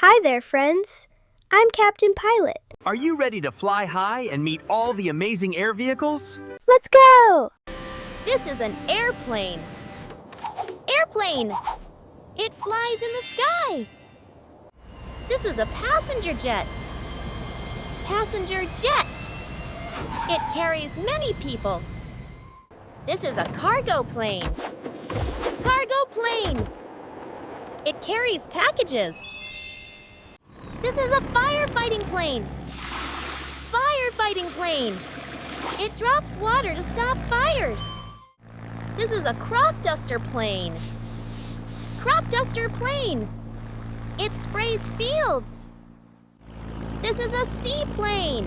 Hi there, friends. I'm Captain Pilot. Are you ready to fly high and meet all the amazing air vehicles? Let's go! This is an airplane. Airplane! It flies in the sky. This is a passenger jet. Passenger jet. It carries many people. This is a cargo plane. Cargo plane. It carries packages. This is a firefighting plane. Firefighting plane. It drops water to stop fires. This is a crop duster plane. Crop duster plane. It sprays fields. This is a seaplane.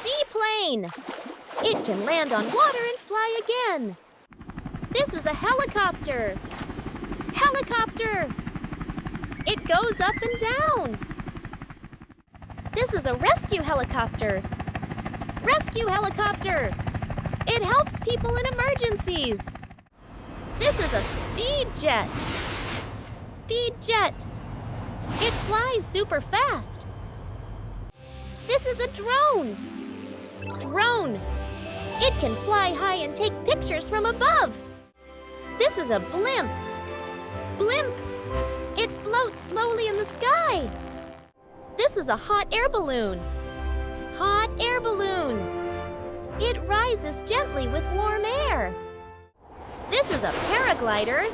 Seaplane. It can land on water and fly again. This is a helicopter. Helicopter. It goes up and down. This is a rescue helicopter. Rescue helicopter. It helps people in emergencies. This is a speed jet. Speed jet. It flies super fast. This is a drone. Drone. It can fly high and take pictures from above. This is a blimp. Blimp. It floats slowly in the sky. This is a hot air balloon. Hot air balloon. It rises gently with warm air. This is a paraglider.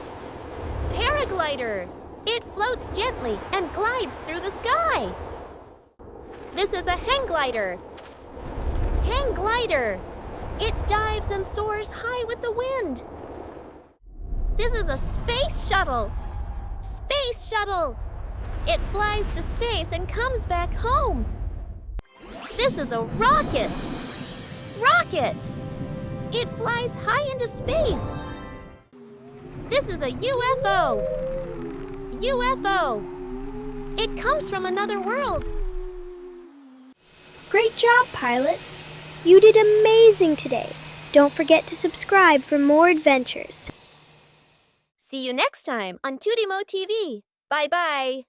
Paraglider. It floats gently and glides through the sky. This is a hang glider. Hang glider. It dives and soars high with the wind. This is a space shuttle. Space shuttle. It flies to space and comes back home. This is a rocket. Rocket. It flies high into space. This is a UFO. UFO. It comes from another world. Great job, pilots. You did amazing today. Don't forget to subscribe for more adventures. See you next time on TuDiMo TV. Bye-bye.